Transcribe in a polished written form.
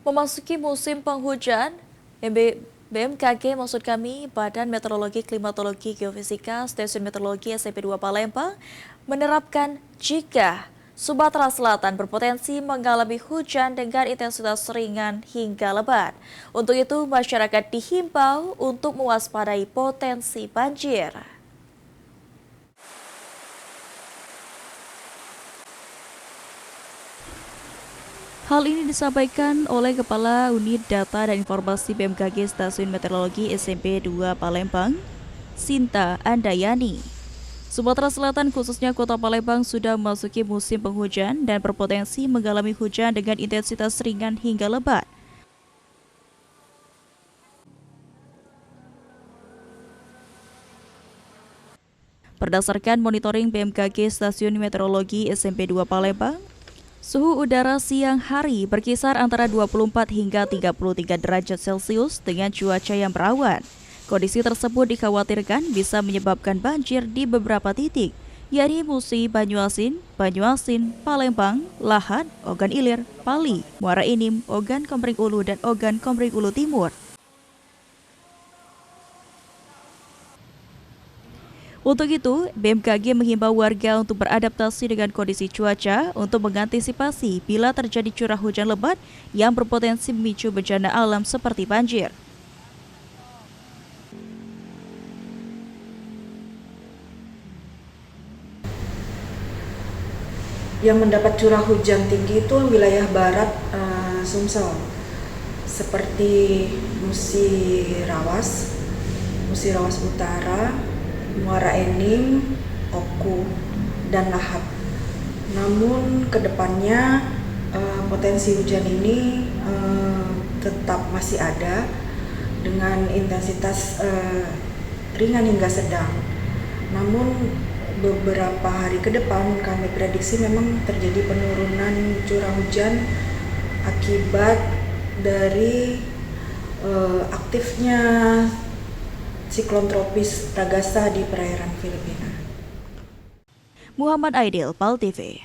Memasuki musim penghujan, BMKG maksud kami, Badan Meteorologi, Klimatologi, Geofisika, Stasiun Meteorologi SMP 2 Palembang, menerapkan jika Sumatera Selatan berpotensi mengalami hujan dengan intensitas ringan hingga lebat. Untuk itu, masyarakat dihimbau untuk mewaspadai potensi banjir. Hal ini disampaikan oleh Kepala Unit Data dan Informasi BMKG Stasiun Meteorologi SMP 2 Palembang, Sinta Andayani. Sumatera Selatan khususnya Kota Palembang sudah memasuki musim penghujan dan berpotensi mengalami hujan dengan intensitas ringan hingga lebat. Berdasarkan monitoring BMKG Stasiun Meteorologi SMP 2 Palembang, suhu udara siang hari berkisar antara 24 hingga 33 derajat Celcius dengan cuaca yang berawan. Kondisi tersebut dikhawatirkan bisa menyebabkan banjir di beberapa titik, yakni Musi, Banyuasin, Palembang, Lahat, Ogan Ilir, Pali, Muara Enim, Ogan Komering Ulu, dan Ogan Komering Ulu Timur. Untuk itu, BMKG menghimbau warga untuk beradaptasi dengan kondisi cuaca untuk mengantisipasi bila terjadi curah hujan lebat yang berpotensi memicu bencana alam seperti banjir. Yang mendapat curah hujan tinggi itu wilayah barat Sumsel, seperti Musi Rawas Utara, Muara Enim, Oku, dan Lahat. Namun kedepannya potensi hujan ini tetap masih ada dengan intensitas ringan hingga sedang. Namun beberapa hari ke depan kami prediksi memang terjadi penurunan curah hujan akibat dari aktifnya siklon tropis Ragasa di perairan Filipina. Muhammad Aidil, PAL TV.